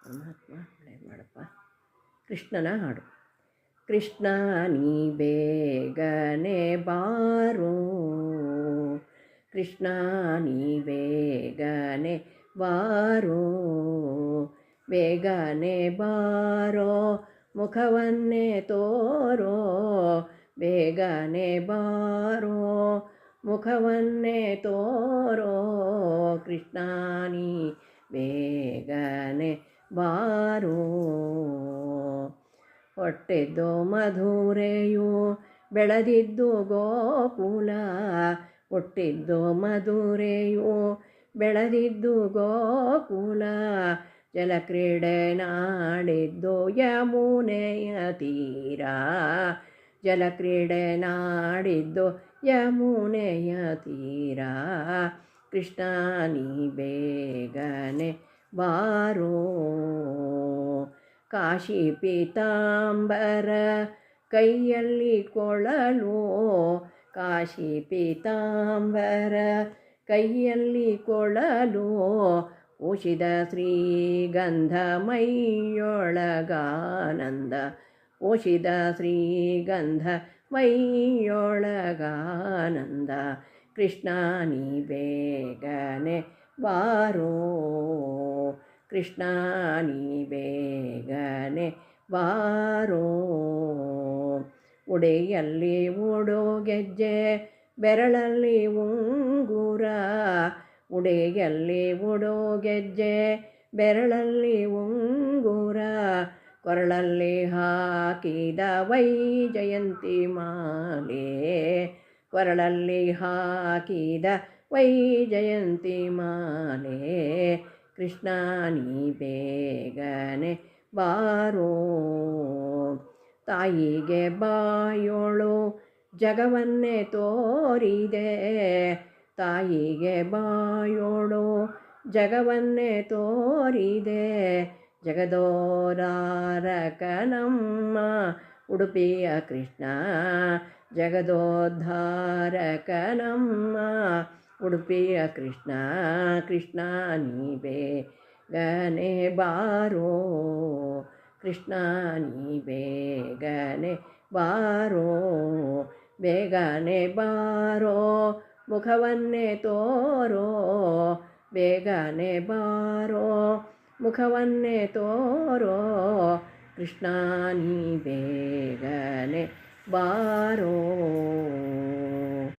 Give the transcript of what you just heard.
ಪರಮಾತ್ಮ ಒಳ್ಳೇದು ಮಾಡಪ್ಪ. ಕೃಷ್ಣನ ಹಾಡು. ಕೃಷ್ಣ ನೀ ಬೇಗನೆ ಬಾರೋ, ಕೃಷ್ಣ ನೀ ಬೇಗನೆ ಬಾರೋ, ಬೇಗನೆ ಬಾರೋ ಮುಖವನ್ನೇ ತೋರೋ, ಬೇಗನೆ ಬಾರೋ ಮುಖವನ್ನೇ ತೋರೋ, ಕೃಷ್ಣ ನೀ ಬೇಗನೆ ಬಾರೋ. ಹೊಟ್ಟೆದ್ದು ಮಧುರೆಯು ಬೆಳೆದಿದ್ದು ಗೋಕುಲ, ಹುಟ್ಟಿದ್ದು ಮಧುರೆಯು ಬೆಳೆದಿದ್ದು ಗೋಕುಲ, ಜಲಕ್ರೀಡೆ ನಾಡಿದ್ದು ಯಮುನೆಯ ತೀರ, ಜಲಕ್ರೀಡೆ ನಾಡಿದ್ದು ಯಮುನೆಯ ತೀರ, ಕೃಷ್ಣ ನೀ ಬೇಗನೆ ಬಾರೋ. ಕಾಶಿ ಪೀತಾಂಬರ ಕೈಯಲ್ಲಿ ಕೊಳಲು, ಕಾಶಿ ಪೀತಾಂಬರ ಕೈಯಲ್ಲಿ ಕೊಳಲು, ಉಷಿದ ಶ್ರೀಗಂಧ ಮೈಯೊಳಗಾನಂದ, ಉಷಿದ ಶ್ರೀಗಂಧ ಮೈಯೊಳಗಾನಂದ, ಕೃಷ್ಣ ನೀ ಬೇಗನೆ ಬಾರೋ, ಕೃಷ್ಣ ನೀ ಬೇಗನೆ ಬಾರೋ. ಉಡೆಯಲ್ಲಿ ಉಡುಗೆಜ್ಜೆ ಬೆರಳಲ್ಲಿ ಉಂಗುರ, ಉಡೆಯಲ್ಲಿ ಉಡುಗೆಜ್ಜೆ ಬೆರಳಲ್ಲಿ ಉಂಗುರ, ಕೊರಳಲ್ಲಿ ಹಾಕಿದ ವೈಜಯಂತಿ ಮಾಲೆ, ಕೊರಳಲ್ಲಿ ಹಾಕಿದ ವೈಜಯಂತಿ ಮಾಲೆ, ಕೃಷ್ಣ ನೀ ಬೇಗನೆ ಬಾರೋ. ತಾಯಿಗೆ ಬಾಯೋಳು ಜಗವನ್ನೇ ತೋರಿದೆ, ತಾಯಿಗೆ ಬಾಯೋಳು ಜಗವನ್ನೇ ತೋರಿದೆ, ಜಗದೋದ್ಧಾರಕನಮ್ಮ ಉಡುಪಿಯ ಕೃಷ್ಣ, ಜಗದೋದ್ಧಾರಕನಮ್ಮ ಉಡುಪಿಯ ಕೃಷ್ಣ, ಕೃಷ್ಣ ನೀ ಬೇಗನೆ ಬಾರೋ, ಕೃಷ್ಣ ನೀ ಬೇಗನೆ ಬಾರೋ, ಬೇಗನೆ ಬಾರೋ ಮುಖವನ್ನೇ ತೋರೋ, ಬೇಗನೆ ಬಾರೋ ಮುಖವನ್ನೇ ತೋರೋ, ಕೃಷ್ಣ ನೀ ಬೇಗನೆ ಬಾರೋ.